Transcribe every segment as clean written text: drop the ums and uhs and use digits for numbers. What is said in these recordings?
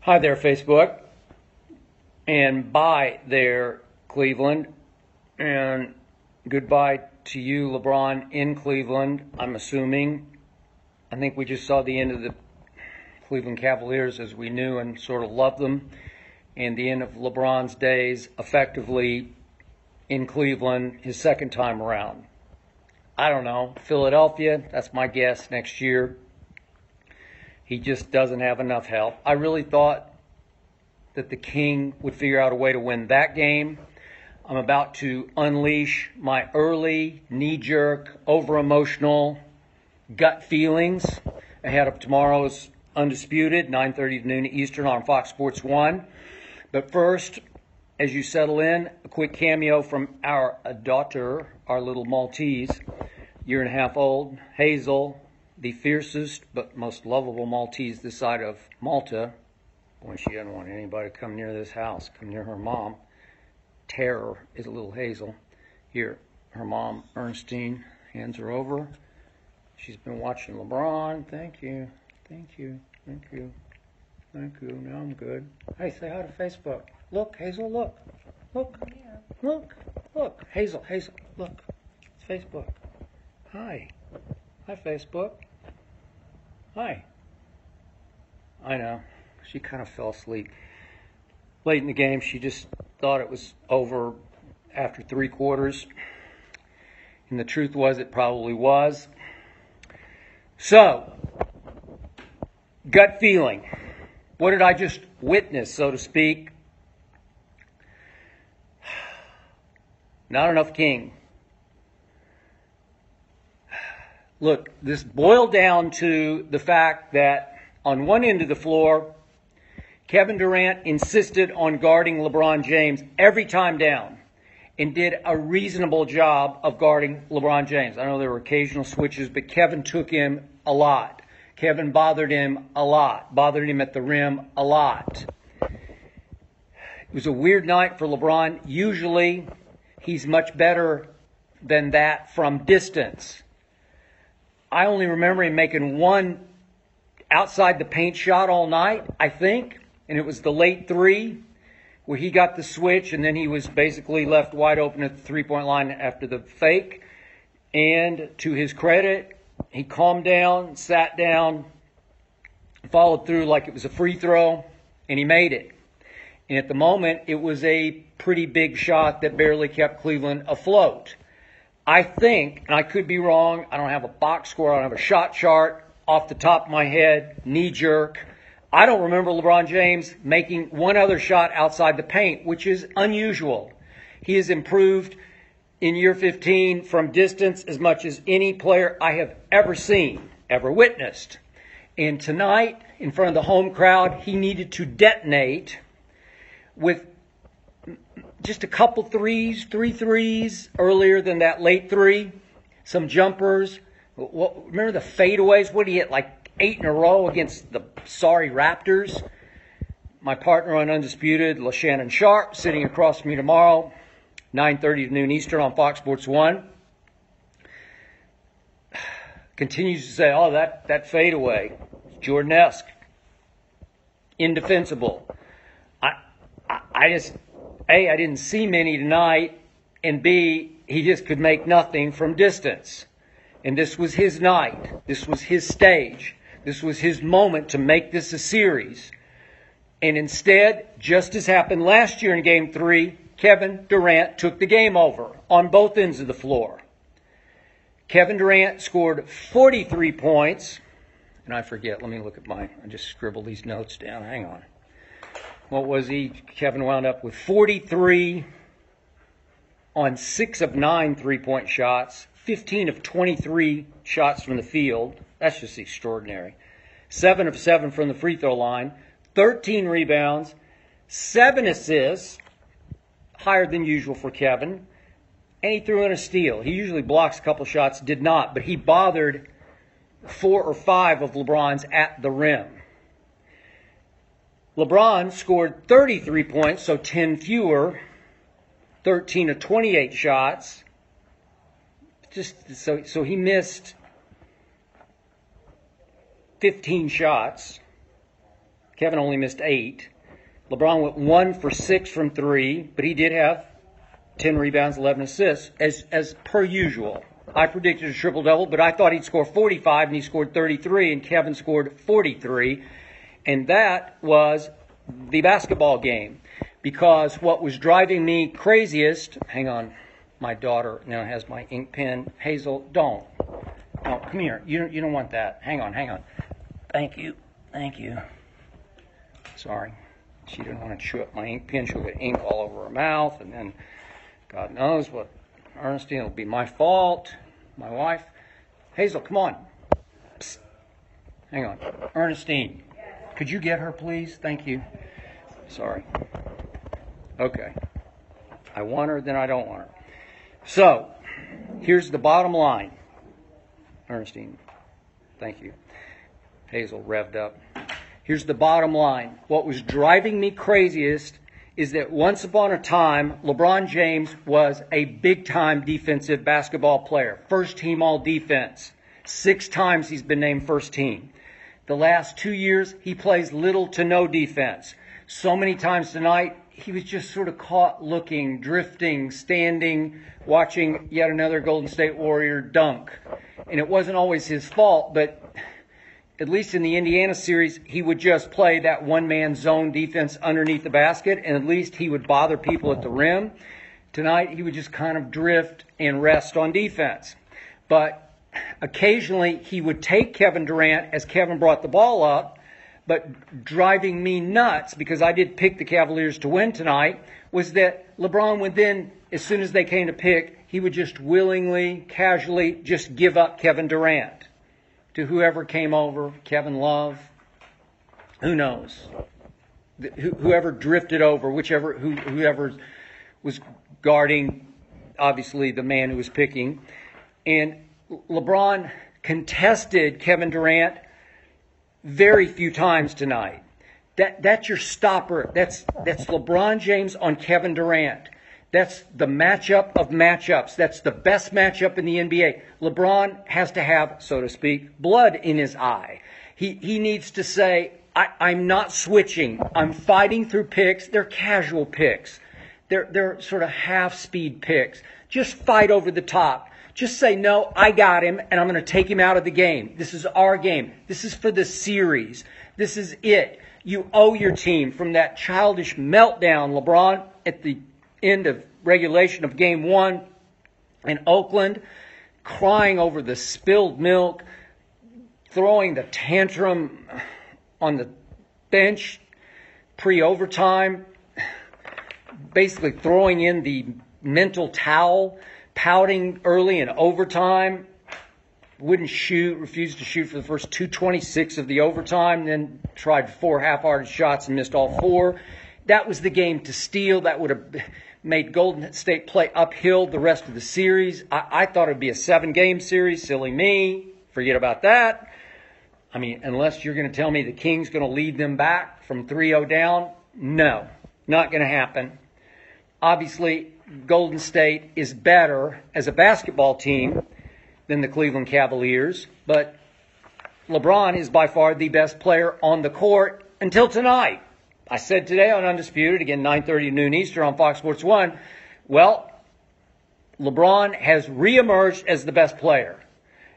Hi there, Facebook, and bye there, Cleveland, and goodbye to you, LeBron, in Cleveland, I'm assuming. I think we just saw the end of the Cleveland Cavaliers as we knew and sort of loved them, and the end of LeBron's days effectively in Cleveland his second time around. I don't know, Philadelphia, that's my guess, next year. He just doesn't have enough help. I really thought that the King would figure out a way to win that game. I'm about to unleash my early, knee-jerk, over-emotional gut feelings ahead of tomorrow's Undisputed, 9:30 to noon Eastern on Fox Sports 1. But first, as you settle in, a quick cameo from our daughter, our little Maltese, year and a half old, Hazel, the fiercest but most lovable Maltese this side of Malta. Boy, she doesn't want anybody to come near this house, come near her mom. Terror is a little Hazel. Here, her mom, Ernestine, hands her over. She's been watching LeBron. Thank you. Thank you. Thank you. Thank you. Now I'm good. Hey, say hi to Facebook. Look, Hazel, look. Look. Look. Look. Hazel, look. It's Facebook. Hi. Hi, Facebook. Hi. I know. She kind of fell asleep. Late in the game, she just thought it was over after 3 quarters. And the truth was, it probably was. So, gut feeling. What did I just witness, so to speak? Not enough King. Look, this boiled down to the fact that on one end of the floor, Kevin Durant insisted on guarding LeBron James every time down and did a reasonable job of guarding LeBron James. I know there were occasional switches, but Kevin took him a lot. Kevin bothered him a lot, bothered him at the rim a lot. It was a weird night for LeBron. Usually, he's much better than that from distance. I only remember him making one outside the paint shot all night, I think, and it was the late 3 where he got the switch and then he was basically left wide open at the three-point line after the fake. And to his credit, he calmed down, sat down, followed through like it was a free throw, and he made it. And at the moment, it was a pretty big shot that barely kept Cleveland afloat. I think, and I could be wrong, I don't have a box score, I don't have a shot chart off the top of my head, knee jerk. I don't remember LeBron James making one other shot outside the paint, which is unusual. He has improved in year 15 from distance as much as any player I have ever seen, ever witnessed. And tonight, in front of the home crowd, he needed to detonate with just a couple three threes earlier than that late 3, some jumpers. Remember the fadeaways? What did he hit, like 8 in a row against the sorry Raptors? My partner on Undisputed, LaShannon Sharp, sitting across from me tomorrow, 9:30 to noon Eastern on Fox Sports 1. Continues to say, oh, that fadeaway, Jordan-esque, indefensible. I just, A, I didn't see many tonight, and B, he just could make nothing from distance. And this was his night. This was his stage. This was his moment to make this a series. And instead, just as happened last year in Game 3, Kevin Durant took the game over on both ends of the floor. Kevin Durant scored 43 points. And I forget, let me look at mine. I just scribbled these notes down. Hang on. What was he? Kevin wound up with 43 on 6 of 9 three-point shots, 15 of 23 shots from the field. That's just extraordinary. 7 of 7 from the free throw line, 13 rebounds, 7 assists, higher than usual for Kevin, and he threw in a steal. He usually blocks a couple shots, did not, but he bothered 4 or 5 of LeBron's at the rim. LeBron scored 33 points, so 10 fewer, 13 of 28 shots. So he missed 15 shots. Kevin only missed 8. LeBron went 1 for 6 from 3, but he did have 10 rebounds, 11 assists, as per usual. I predicted a triple-double, but I thought he'd score 45, and he scored 33, and Kevin scored 43. And that was the basketball game. Because what was driving me craziest, hang on, my daughter now has my ink pen. Hazel, don't. No, come here. You don't want that. Hang on. Thank you. Sorry. She didn't want to chew up my ink pen. She'll get ink all over her mouth, and then God knows what. Ernestine, it'll be my fault. My wife. Hazel, come on. Psst. Hang on. Ernestine, could you get her, please? Thank you. Sorry. Okay. I want her, then I don't want her. So, here's the bottom line. Ernestine, thank you. Hazel revved up. Here's the bottom line. What was driving me craziest is that once upon a time, LeBron James was a big-time defensive basketball player. First team all defense. 6 times he's been named first team. The last 2 years, he plays little to no defense. So many times tonight, he was just sort of caught looking, drifting, standing, watching yet another Golden State Warrior dunk. And it wasn't always his fault, but at least in the Indiana series, he would just play that one-man zone defense underneath the basket, and at least he would bother people at the rim. Tonight, he would just kind of drift and rest on defense. But occasionally, he would take Kevin Durant as Kevin brought the ball up, but driving me nuts, because I did pick the Cavaliers to win tonight, was that LeBron would then, as soon as they came to pick, he would just willingly, casually just give up Kevin Durant to whoever came over, Kevin Love, who knows, whoever drifted over, whoever was guarding, obviously the man who was picking. And LeBron contested Kevin Durant very few times tonight. That's your stopper. That's LeBron James on Kevin Durant. That's the matchup of matchups. That's the best matchup in the NBA. LeBron has to have, so to speak, blood in his eye. He needs to say, I'm not switching. I'm fighting through picks. They're casual picks. They're sort of half-speed picks. Just fight over the top. Just say, no, I got him, and I'm going to take him out of the game. This is our game. This is for the series. This is it. You owe your team from that childish meltdown, LeBron, at the end of regulation of Game 1 in Oakland, crying over the spilled milk, throwing the tantrum on the bench pre-overtime, basically throwing in the mental towel, pouting early in overtime, wouldn't shoot, refused to shoot for the first 2:26 of the overtime, then tried 4 half-hearted shots and missed all 4. That was the game to steal. That would have made Golden State play uphill the rest of the series. I thought it would be a 7-game series. Silly me. Forget about that. I mean, unless you're going to tell me the Kings going to lead them back from 3-0 down, no, not going to happen. Obviously, Golden State is better as a basketball team than the Cleveland Cavaliers, but LeBron is by far the best player on the court until tonight. I said today on Undisputed, again 9:30 noon Eastern on Fox Sports 1, well, LeBron has reemerged as the best player.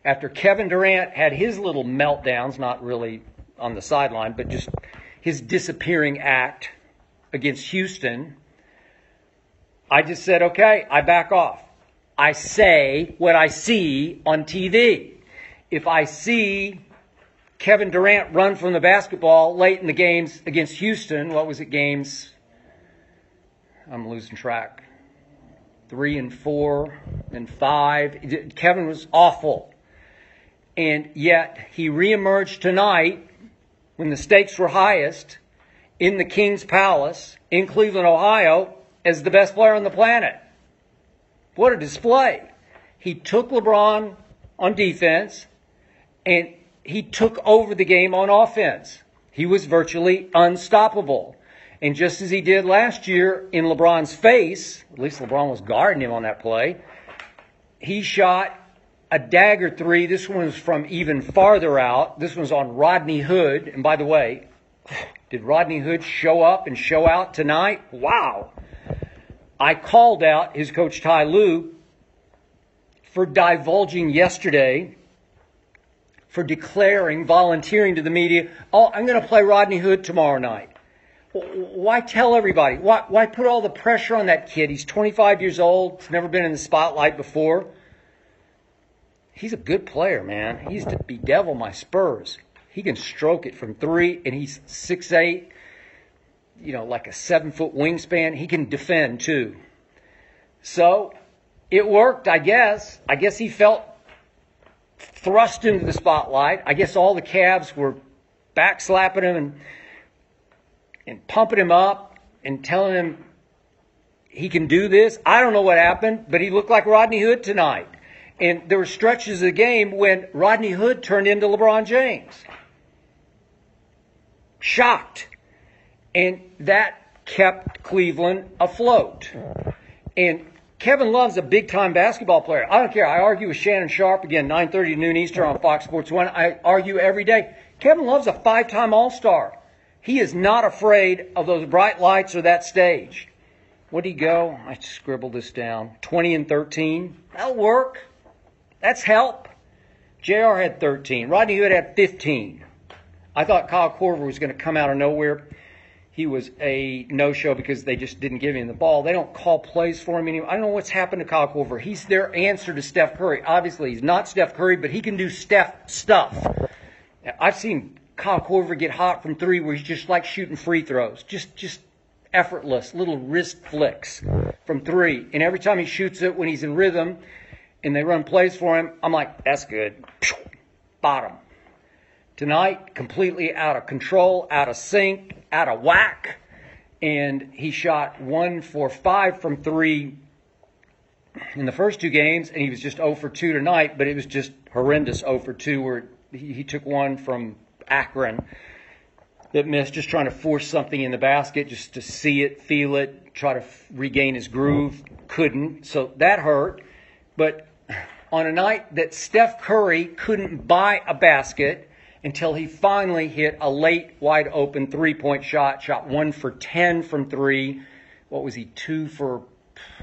After Kevin Durant had his little meltdowns, not really on the sideline, but just his disappearing act against Houston, I just said, okay, I back off. I say what I see on TV. If I see Kevin Durant run from the basketball late in the games against Houston, what was it, games? I'm losing track. 3 and 4 and 5. Kevin was awful. And yet he reemerged tonight when the stakes were highest in the King's Palace in Cleveland, Ohio, as the best player on the planet. What a display. He took LeBron on defense, and he took over the game on offense. He was virtually unstoppable. And just as he did last year in LeBron's face, at least LeBron was guarding him on that play, he shot a dagger 3. This one was from even farther out. This one's on Rodney Hood. And by the way, Did Rodney Hood show up and show out tonight? Wow. I called out his coach Ty Lue for divulging yesterday, for declaring, volunteering to the media, oh, I'm going to play Rodney Hood tomorrow night. Why tell everybody? Why put all the pressure on that kid? He's 25 years old. He's never been in the spotlight before. He's a good player, man. He's to bedevil my Spurs. He can stroke it from three, and he's 6'8", like a 7-foot wingspan. He can defend, too. So, it worked, I guess. I guess he felt thrust into the spotlight. I guess all the Cavs were backslapping him and pumping him up and telling him he can do this. I don't know what happened, but he looked like Rodney Hood tonight. And there were stretches of the game when Rodney Hood turned into LeBron James. Shocked. And that kept Cleveland afloat. And Kevin Love's a big-time basketball player. I don't care. I argue with Shannon Sharp, again, 9:30 to noon Eastern on Fox Sports 1. I argue every day. Kevin Love's a 5-time All-Star. He is not afraid of those bright lights or that stage. Where'd he go? I scribbled this down. 20 and 13. That'll work. That's help. JR had 13. Rodney Hood had 15. I thought Kyle Korver was going to come out of nowhere. He was a no-show because they just didn't give him the ball. They don't call plays for him anymore. I don't know what's happened to Kyle Korver. He's their answer to Steph Curry. Obviously, he's not Steph Curry, but he can do Steph stuff. I've seen Kyle Korver get hot from three where he's just like shooting free throws. Just effortless, little wrist flicks from three. And every time he shoots it when he's in rhythm and they run plays for him, I'm like, that's good. Bottom. Tonight, completely out of control, out of sync, out of whack. And he shot 1 for 5 from three in the first two games, and he was just 0 for 2 tonight, but it was just horrendous 0 for 2 where he took one from Akron that missed, just trying to force something in the basket, just to see it, feel it, try to regain his groove. Couldn't, so that hurt. But on a night that Steph Curry couldn't buy a basket until he finally hit a late, wide-open three-point shot 1 for 10 from three. What was he, 2 for,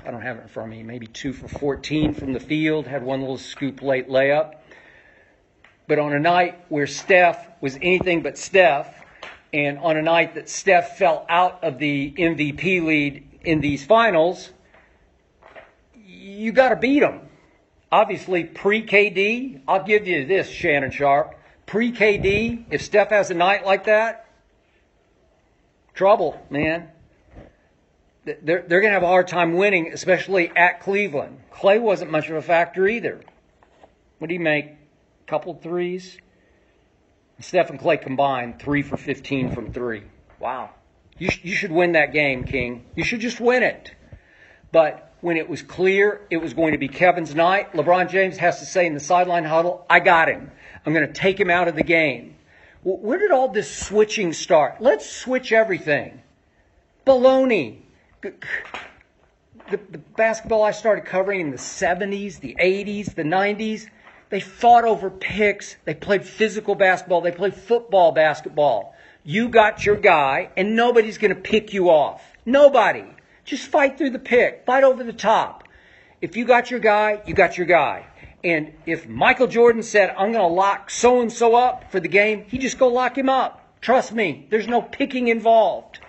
I don't have it in front of me, maybe 2 for 14 from the field, had one little scoop late layup. But on a night where Steph was anything but Steph, and on a night that Steph fell out of the MVP lead in these finals, you got to beat him. Obviously, pre-KD, I'll give you this, Shannon Sharp. Pre-KD, if Steph has a night like that, trouble, man. They're going to have a hard time winning, especially at Cleveland. Clay wasn't much of a factor either. What did he make? A couple threes? Steph and Clay combined, 3 for 15 from three. Wow. You should win that game, King. You should just win it. But when it was clear it was going to be Kevin's night, LeBron James has to say in the sideline huddle, I got him. I'm going to take him out of the game. Well, where did all this switching start? Let's switch everything. Baloney. The basketball I started covering in the 70s, the 80s, the 90s, they fought over picks. They played physical basketball. They played football basketball. You got your guy, and nobody's going to pick you off. Nobody. Just fight through the pick. Fight over the top. If you got your guy, you got your guy. And if Michael Jordan said, I'm going to lock so-and-so up for the game, he just go lock him up. Trust me, there's no picking involved.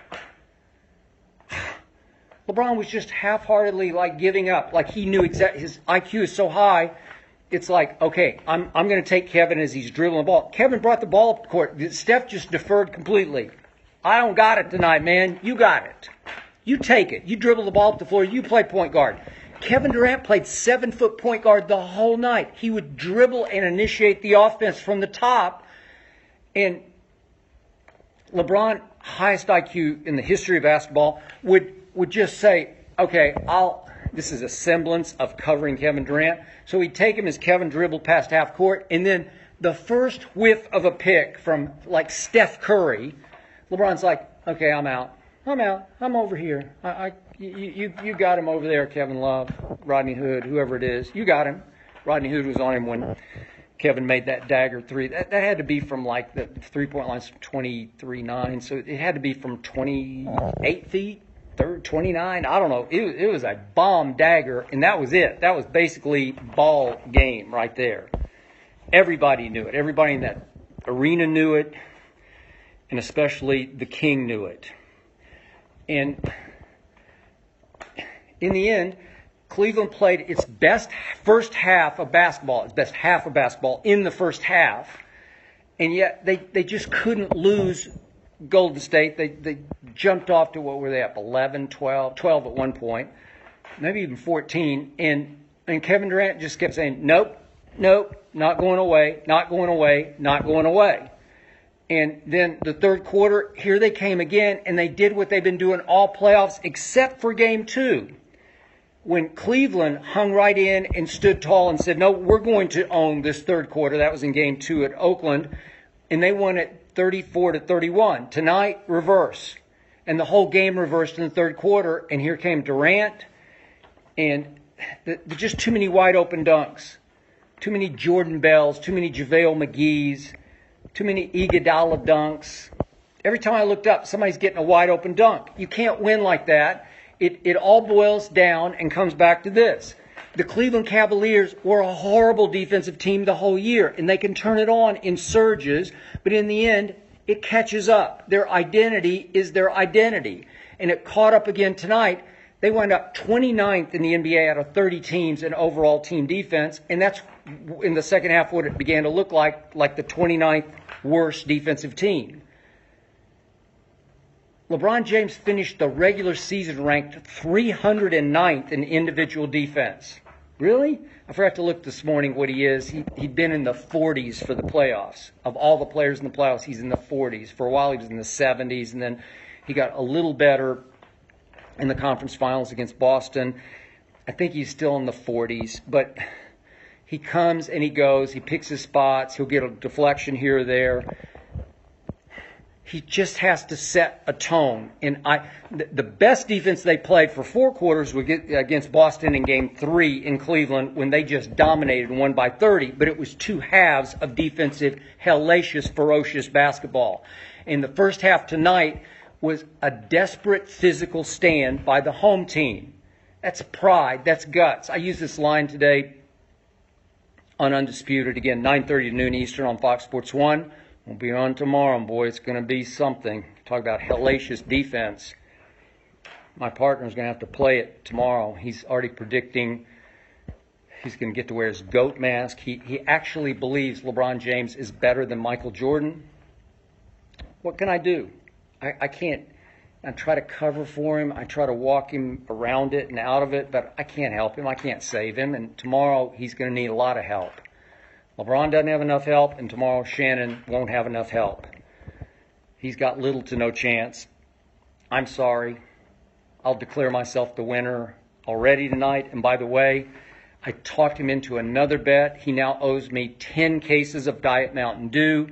LeBron was just half-heartedly like giving up. Like he knew exactly, his IQ is so high, it's like, okay, I'm going to take Kevin as he's dribbling the ball. Kevin brought the ball up the court. Steph just deferred completely. I don't got it tonight, man. You got it. You take it. You dribble the ball up the floor. You play point guard. Kevin Durant played 7-foot point guard the whole night. He would dribble and initiate the offense from the top. And LeBron, highest IQ in the history of basketball, would just say, okay, this is a semblance of covering Kevin Durant. So he'd take him as Kevin dribbled past half court, and then the first whiff of a pick from like Steph Curry, LeBron's like, okay, I'm out. I'm over here. You got him over there, Kevin Love, Rodney Hood, whoever it is. You got him. Rodney Hood was on him when Kevin made that dagger three. That had to be from like the 3-point line's 23-9, so it had to be from 28 feet, 29. I don't know. It was a bomb dagger, and that was it. That was basically ball game right there. Everybody knew it. Everybody in that arena knew it, and especially the King knew it. And in the end, Cleveland played its best first half of basketball, in the first half, and yet they just couldn't lose Golden State. They jumped off to, what were they up, 11, 12 at one point, maybe even 14, and Kevin Durant just kept saying, nope, not going away, not going away, not going away. And then the third quarter, here they came again, and they did what they've been doing all playoffs except for Game 2. When Cleveland hung right in and stood tall and said, no, we're going to own this third quarter. That was in Game 2 at Oakland. And they won it 34-31. Tonight, reverse. And the whole game reversed in the third quarter. And here came Durant. And just too many wide open dunks. Too many Jordan Bells. Too many JaVale McGee's. Too many Iguodala dunks. Every time I looked up, somebody's getting a wide open dunk. You can't win like that. It all boils down and comes back to this. The Cleveland Cavaliers were a horrible defensive team the whole year, and they can turn it on in surges, but in the end, it catches up. Their identity is their identity, and it caught up again tonight. They wound up 29th in the NBA out of 30 teams in overall team defense, and that's in the second half what it began to look like the 29th worst defensive team. LeBron James finished the regular season ranked 309th in individual defense. Really? I forgot to look this morning what he is. He'd been in the 40s for the playoffs. Of all the players in the playoffs, he's in the 40s. For a while, he was in the 70s, and then he got a little better in the conference finals against Boston. I think he's still in the 40s, but he comes and he goes. He picks his spots. He'll get a deflection here or there. He just has to set a tone. And the best defense they played for 4 quarters was against Boston in Game 3 in Cleveland when they just dominated and won by 30. But it was 2 halves of defensive, hellacious, ferocious basketball. And the first half tonight was a desperate physical stand by the home team. That's pride. That's guts. I used this line today on Undisputed. Again, 9:30 to noon Eastern on Fox Sports 1. We'll be on tomorrow, boy. It's going to be something. Talk about hellacious defense. My partner's going to have to play it tomorrow. He's already predicting he's going to get to wear his GOAT mask. He actually believes LeBron James is better than Michael Jordan. What can I do? I can't. I try to cover for him. I try to walk him around it and out of it, but I can't help him. I can't save him. And tomorrow he's going to need a lot of help. LeBron doesn't have enough help, and tomorrow Shannon won't have enough help. He's got little to no chance. I'm sorry. I'll declare myself the winner already tonight. And by the way, I talked him into another bet. He now owes me 10 cases of Diet Mountain Dew.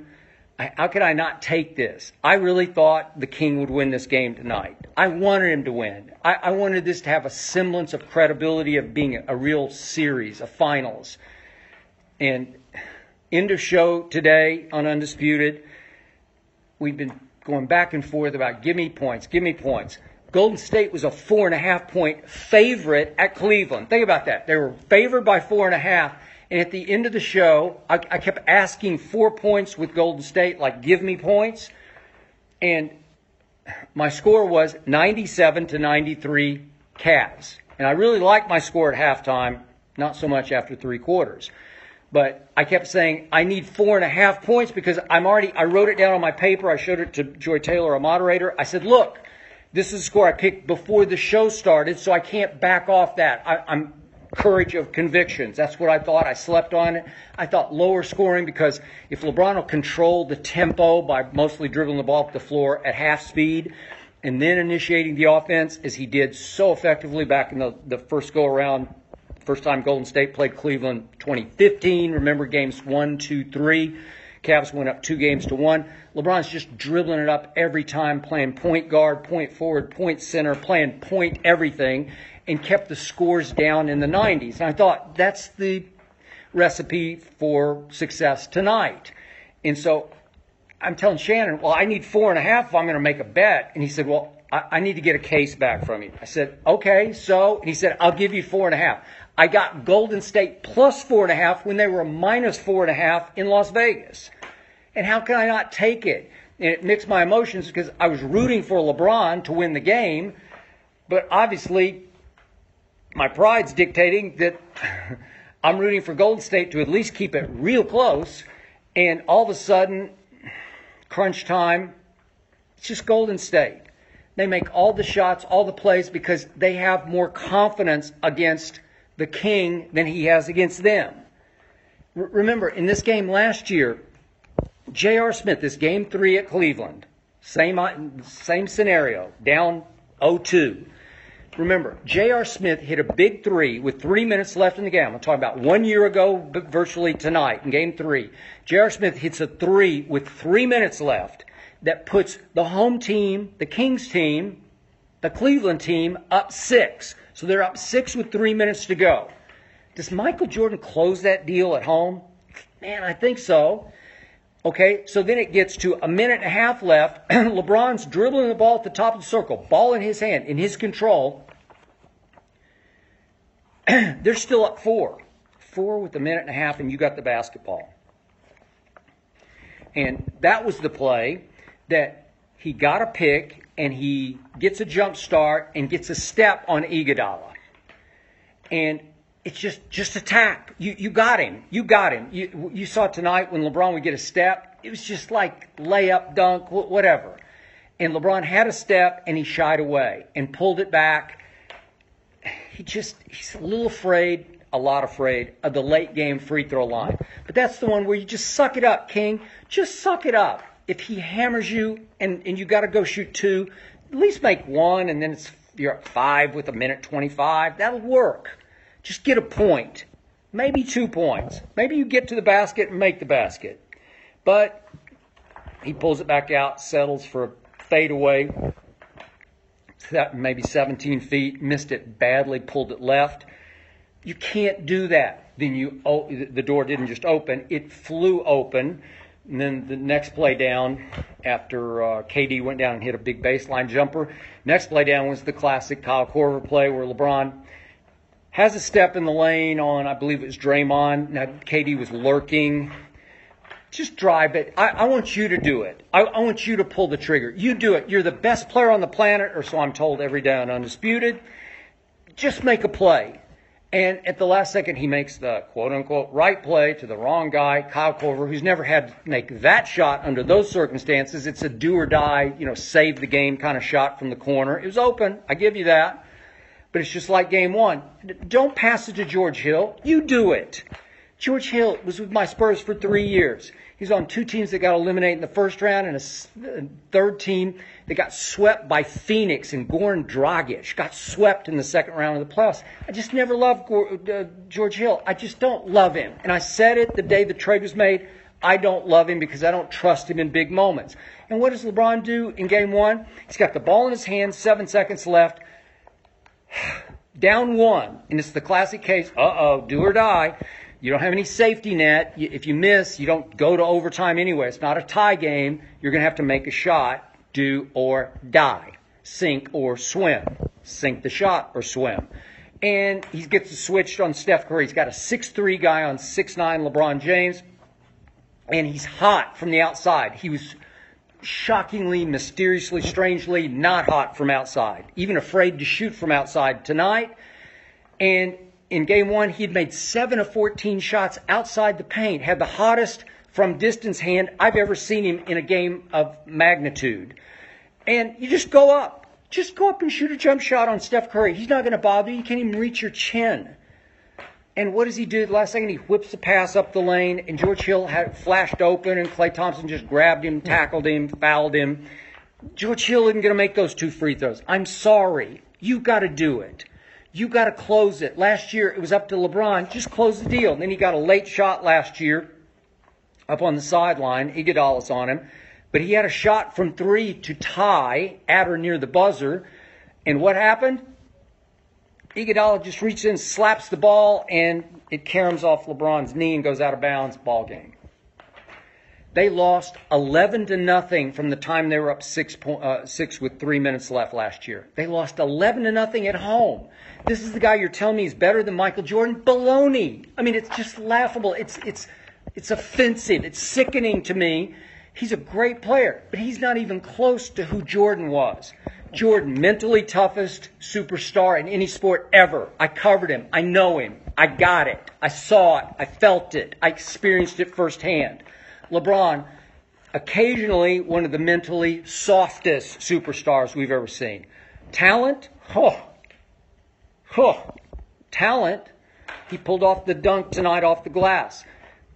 How could I not take this? I really thought the King would win this game tonight. I wanted him to win. I wanted this to have a semblance of credibility of being a real series, a finals. And end of show today on Undisputed. We've been going back and forth about give me points, give me points. Golden State was a 4.5-point favorite at Cleveland. Think about that. They were favored by 4.5. And at the end of the show, I kept asking 4 points with Golden State, like give me points. And my score was 97-93 Cavs. And I really liked my score at halftime, not so much after 3 quarters. But I kept saying, I need 4.5 points because I wrote it down on my paper. I showed it to Joy Taylor, a moderator. I said, look, this is the score I picked before the show started, so I can't back off that. I'm courage of convictions. That's what I thought. I slept on it. I thought lower scoring because if LeBron will control the tempo by mostly dribbling the ball up the floor at half speed and then initiating the offense as he did so effectively back in the first go-around, first time Golden State played Cleveland 2015. Remember games 1, 2, 3. Cavs went up 2-1. LeBron's just dribbling it up every time, playing point guard, point forward, point center, playing point everything, and kept the scores down in the 90s. And I thought, that's the recipe for success tonight. And so I'm telling Shannon, well, I need 4.5 if I'm going to make a bet. And he said, well, I need to get a case back from you. I said, okay, so, and he said, I'll give you 4.5. I got Golden State plus 4.5 when they were minus 4.5 in Las Vegas. And how can I not take it? And it mixed my emotions because I was rooting for LeBron to win the game, but obviously my pride's dictating that I'm rooting for Golden State to at least keep it real close, and all of a sudden, crunch time, it's just Golden State. They make all the shots, all the plays, because they have more confidence against the King than he has against them. Remember, in this game last year, J.R. Smith, this game 3 at Cleveland, same scenario, down 0-2. Remember, J.R. Smith hit a big 3 with 3 minutes left in the game. I'm talking about 1 year ago, but virtually tonight in game 3. J.R. Smith hits a 3 with 3 minutes left that puts the home team, the Kings team, the Cleveland team, up 6. So they're up 6 with 3 minutes to go. Does Michael Jordan close that deal at home? Man, I think so. Okay, so then it gets to 1.5 minutes left. LeBron's dribbling the ball at the top of the circle, ball in his hand, in his control. They're still up 4. 4 with 1.5 minutes, and you got the basketball. And that was the play that he got a pick, and he gets a jump start and gets a step on Iguodala. And it's just attack. You got him. You got him. You saw tonight when LeBron would get a step, it was just like layup, dunk, whatever. And LeBron had a step, and he shied away and pulled it back. He's a little afraid, a lot afraid of the late game free throw line. But that's the one where you just suck it up, King. Just suck it up. If he hammers you and you got to go shoot 2, at least make 1, and then you're at 5 with 1:25. That'll work. Just get a point. Maybe 2 points. Maybe you get to the basket and make the basket. But he pulls it back out, settles for a fadeaway. Maybe 17 feet, missed it badly, pulled it left. You can't do that. Then the door didn't just open, it flew open. And then the next play down, after KD went down and hit a big baseline jumper, next play down was the classic Kyle Korver play where LeBron has a step in the lane on, I believe it was Draymond. Now, KD was lurking. Just drive it. I want you to do it. I want you to pull the trigger. You do it. You're the best player on the planet, or so I'm told every day on Undisputed. Just make a play. And at the last second, he makes the quote-unquote right play to the wrong guy, Kyle Korver, who's never had to make that shot under those circumstances. It's a do-or-die, save the game kind of shot from the corner. It was open. I give you that. But it's just like game 1. Don't pass it to George Hill. You do it. George Hill was with my Spurs for 3 years. He's on 2 teams that got eliminated in the first round and a third team that got swept by Phoenix, and Goran Dragic got swept in the second round of the playoffs. I just never loved George Hill. I just don't love him. And I said it the day the trade was made. I don't love him because I don't trust him in big moments. And what does LeBron do in game 1? He's got the ball in his hand, 7 seconds left. Down 1. And it's the classic case, do or die. You don't have any safety net. If you miss, you don't go to overtime anyway. It's not a tie game. You're going to have to make a shot, do or die, sink or swim. Sink the shot or swim. And he gets switched on Steph Curry. He's got a 6'3" guy on 6'9" LeBron James. And he's hot from the outside. He was shockingly, mysteriously, strangely not hot from outside. Even afraid to shoot from outside tonight. And in game 1, he'd made 7 of 14 shots outside the paint. Had the hottest from distance hand I've ever seen him in a game of magnitude. And you just go up. Just go up and shoot a jump shot on Steph Curry. He's not going to bother you. You can't even reach your chin. And what does he do? The last second, he whips the pass up the lane, and George Hill had flashed open, and Klay Thompson just grabbed him, tackled him, fouled him. George Hill isn't going to make those 2 free throws. I'm sorry. You got to do it. You got to close it. Last year, it was up to LeBron. Just close the deal. And then he got a late shot last year up on the sideline. Iguodala's on him. But he had a shot from 3 to tie at or near the buzzer. And what happened? Iguodala just reaches in, slaps the ball, and it caroms off LeBron's knee and goes out of bounds. Ball game. They lost 11-0 from the time they were up 6 with 3 minutes left last year. They lost 11-0 at home. This is the guy you're telling me is better than Michael Jordan? Baloney. I mean, it's just laughable. It's offensive. It's sickening to me. He's a great player, but he's not even close to who Jordan was. Jordan, mentally toughest superstar in any sport ever. I covered him. I know him. I got it. I saw it. I felt it. I experienced it firsthand. LeBron, occasionally one of the mentally softest superstars we've ever seen. Talent? Talent. He pulled off the dunk tonight off the glass.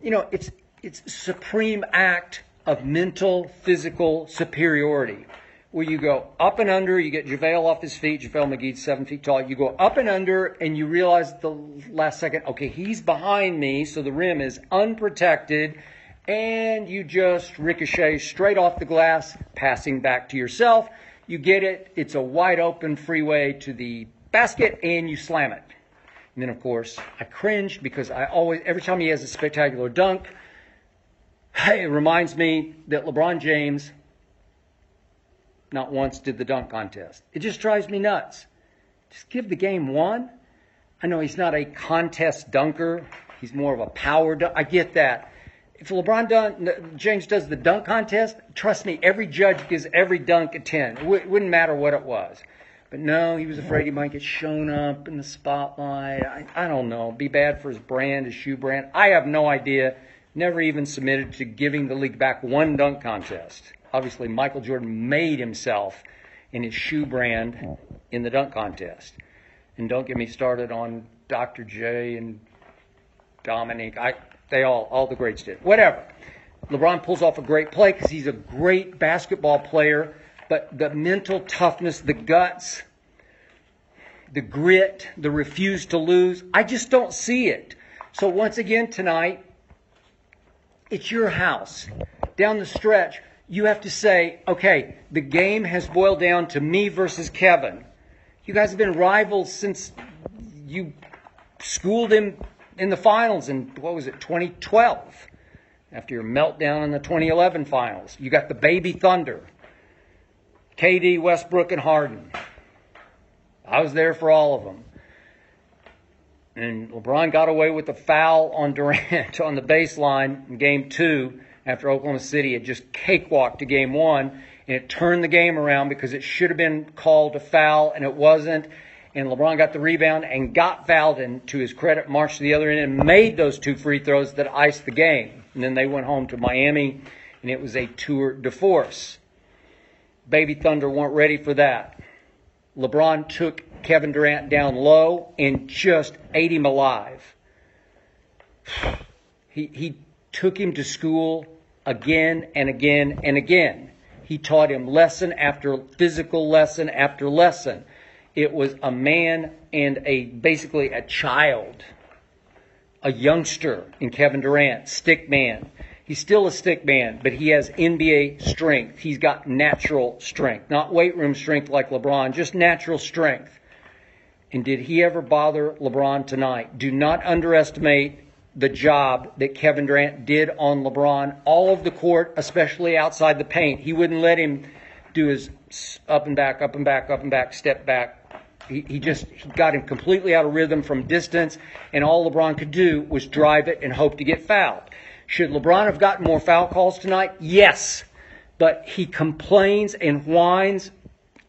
You know, it's a supreme act of mental, physical superiority. Where you go up and under, you get JaVale off his feet. JaVale McGee's 7 feet tall. You go up and under, and you realize at the last second, okay, he's behind me, so the rim is unprotected, and you just ricochet straight off the glass, passing back to yourself. You get it. It's a wide open freeway to the basket, and you slam it. And then, of course, I cringed because every time he has a spectacular dunk, it reminds me that LeBron James not once did the dunk contest. It just drives me nuts. Just give the game one. I know he's not a contest dunker. He's more of a power dunker. I get that. If James does the dunk contest, trust me, every judge gives every dunk a 10. It wouldn't matter what it was. But no, he was afraid he might get shown up in the spotlight. I don't know. Be bad for his brand, his shoe brand. I have no idea. Never even submitted to giving the league back one dunk contest. Obviously, Michael Jordan made himself in his shoe brand in the dunk contest. And don't get me started on Dr. J and Dominique. All the greats did. Whatever. LeBron pulls off a great play because he's a great basketball player. But the mental toughness, the guts, the grit, the refuse to lose, I just don't see it. So once again tonight, it's your house. Down the stretch, you have to say, okay, the game has boiled down to me versus Kevin. You guys have been rivals since you schooled him in the finals in, 2012? After your meltdown in the 2011 finals. You got the baby Thunder. KD, Westbrook, and Harden. I was there for all of them. And LeBron got away with a foul on Durant on the baseline in Game 2 after Oklahoma City had just cakewalked to Game 1. And it turned the game around because it should have been called a foul, and it wasn't. And LeBron got the rebound and got fouled, and to his credit, marched to the other end and made those 2 free throws that iced the game. And then they went home to Miami, and it was a tour de force. Baby Thunder weren't ready for that. LeBron took Kevin Durant down low and just ate him alive. He took him to school again and again and again. He taught him lesson after physical lesson after lesson. It was a man and basically a child, a youngster in Kevin Durant, stick man. He's still a stick man, but he has NBA strength. He's got natural strength, not weight room strength like LeBron, just natural strength. And did he ever bother LeBron tonight? Do not underestimate the job that Kevin Durant did on LeBron, all of the court, especially outside the paint. He wouldn't let him do his up and back, up and back, up and back, step back. He got him completely out of rhythm from distance, and all LeBron could do was drive it and hope to get fouled. Should LeBron have gotten more foul calls tonight? Yes. But he complains and whines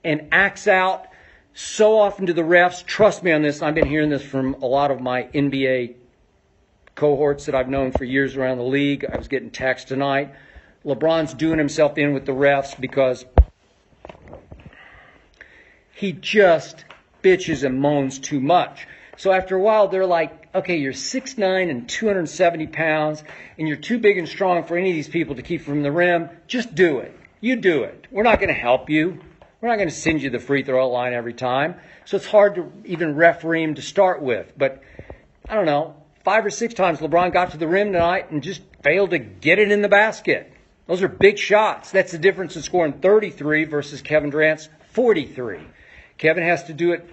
and acts out so often to the refs. Trust me on this. I've been hearing this from a lot of my NBA cohorts that I've known for years around the league. I was getting texts tonight. LeBron's doing himself in with the refs because he just bitches and moans too much. So after a while, they're like, okay, you're 6'9" and 270 pounds, and you're too big and strong for any of these people to keep from the rim. Just do it. You do it. We're not going to help you. We're not going to send you the free throw line every time. So it's hard to even referee him to start with. But, I don't know, 5 or 6 times LeBron got to the rim tonight and just failed to get it in the basket. Those are big shots. That's the difference in scoring 33 versus Kevin Durant's 43. Kevin has to do it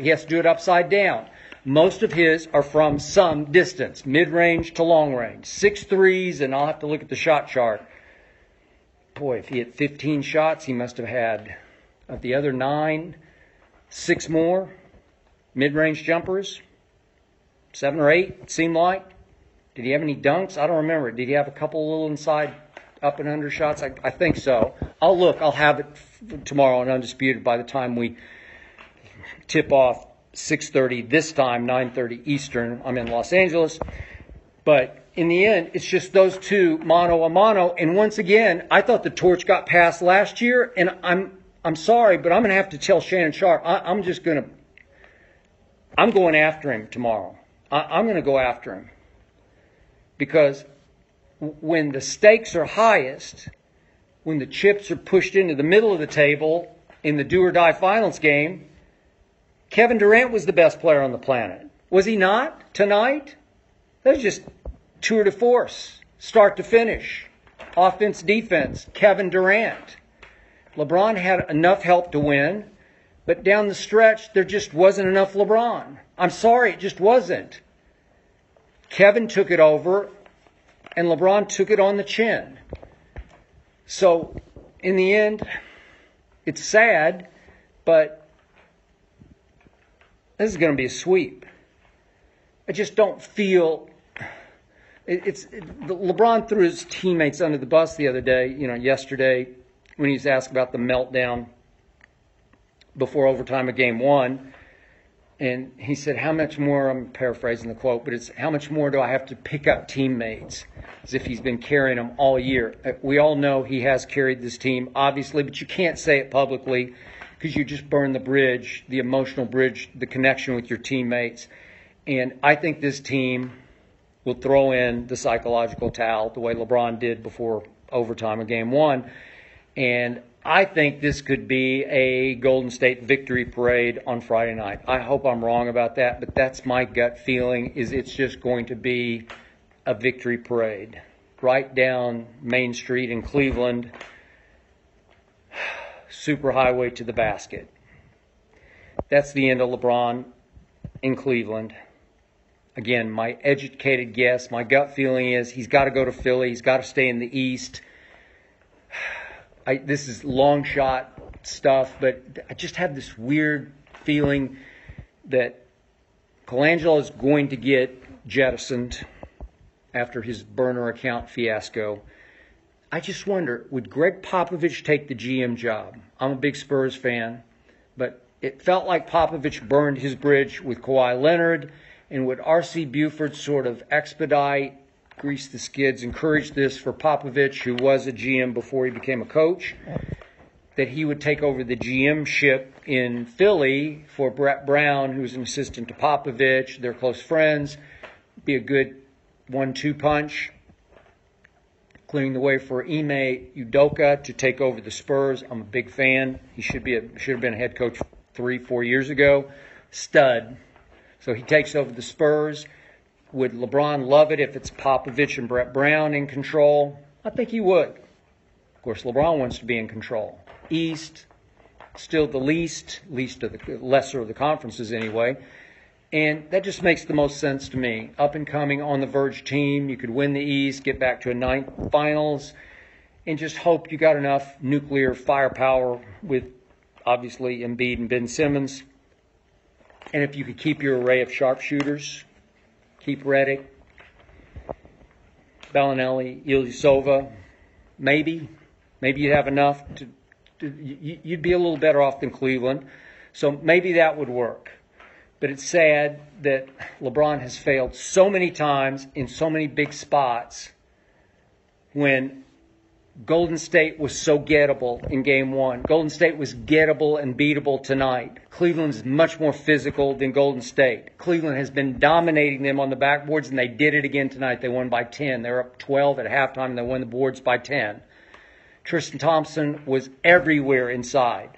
he has to do it upside down. Most of his are from some distance, mid-range to long range. 6 threes, and I'll have to look at the shot chart. Boy, if he hit 15 shots, he must have had, of the other 9, 6 more mid-range jumpers. 7 or 8, it seemed like. Did he have any dunks? I don't remember. Did he have a couple little inside up and under shots? I think so. I'll look. I'll have it tomorrow on Undisputed by the time we tip off 6:30 this time, 9:30 Eastern. I'm in Los Angeles. But in the end, it's just those two mano a mano. And once again, I thought the torch got passed last year. And I'm sorry, but I'm going to have to tell Shannon Sharp, I'm going after him tomorrow. I'm going to go after him. Because when the stakes are highest, when the chips are pushed into the middle of the table in the do-or-die finals game, Kevin Durant was the best player on the planet. Was he not tonight? That was just tour de force, start to finish. Offense, defense, Kevin Durant. LeBron had enough help to win, but down the stretch, there just wasn't enough LeBron. I'm sorry, it just wasn't. Kevin took it over, and LeBron took it on the chin. So, in the end, it's sad, but this is going to be a sweep. I just don't feel... LeBron threw his teammates under the bus the other day, yesterday, when he was asked about the meltdown before overtime of Game 1. And he said, how much more, I'm paraphrasing the quote, but it's how much more do I have to pick up teammates? As if he's been carrying them all year. We all know he has carried this team, obviously, but you can't say it publicly because you just burn the bridge, the emotional bridge, the connection with your teammates. And I think this team will throw in the psychological towel the way LeBron did before overtime of Game 1. And I think this could be a Golden State victory parade on Friday night. I hope I'm wrong about that, but that's my gut feeling, is it's just going to be a victory parade. Right down Main Street in Cleveland, superhighway to the basket. That's the end of LeBron in Cleveland. Again, my educated guess, my gut feeling is he's got to go to Philly. He's got to stay in the East. This is long shot stuff, but I just have this weird feeling that Colangelo is going to get jettisoned after his burner account fiasco. I just wonder, would Greg Popovich take the GM job? I'm a big Spurs fan, but it felt like Popovich burned his bridge with Kawhi Leonard, and would R.C. Buford sort of expedite, grease the skids, encourage this for Popovich, who was a GM before he became a coach, that he would take over the GM ship in Philly for Brett Brown, who's an assistant to Popovich. They're close friends. Be a good 1-2 punch, clearing the way for Ime Udoka to take over the Spurs. I'm a big fan. He should have been a head coach 3-4 years ago. Stud. So he takes over the Spurs. Would LeBron love it if it's Popovich and Brett Brown in control? I think he would. Of course, LeBron wants to be in control. East, still the lesser of the conferences anyway. And that just makes the most sense to me. Up and coming, on the verge team. You could win the East, get back to a 9th finals, and just hope you got enough nuclear firepower with, obviously, Embiid and Ben Simmons. And if you could keep your array of sharpshooters, keep Redick, Bellinelli, Ilyasova, maybe you'd have enough you'd be a little better off than Cleveland. So maybe that would work. But it's sad that LeBron has failed so many times in so many big spots when Golden State was so gettable in Game 1. Golden State was gettable and beatable tonight. Cleveland is much more physical than Golden State. Cleveland has been dominating them on the backboards, and they did it again tonight. They won by 10. They were up 12 at halftime, and they won the boards by 10. Tristan Thompson was everywhere inside,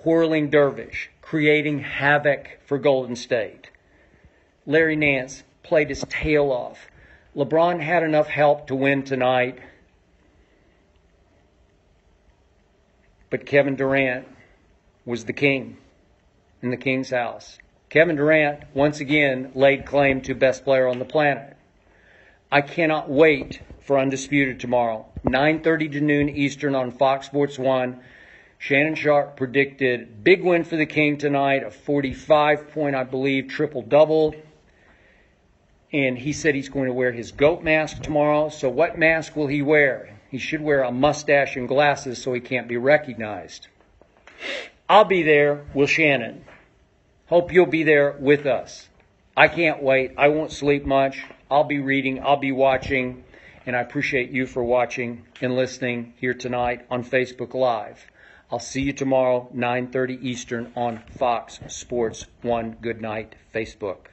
whirling dervish, creating havoc for Golden State. Larry Nance played his tail off. LeBron had enough help to win tonight. But Kevin Durant was the king. in the King's house. Kevin Durant, once again, laid claim to best player on the planet. I cannot wait for Undisputed tomorrow, 9:30 to noon Eastern on Fox Sports 1. Shannon Sharp predicted big win for the King tonight, a 45-point, I believe, triple-double. And he said he's going to wear his GOAT mask tomorrow. So what mask will he wear? He should wear a mustache and glasses so he can't be recognized. I'll be there with Shannon. Hope you'll be there with us. I can't wait. I won't sleep much. I'll be reading. I'll be watching. And I appreciate you for watching and listening here tonight on Facebook Live. I'll see you tomorrow, 9:30 Eastern on Fox Sports 1. Good night, Facebook.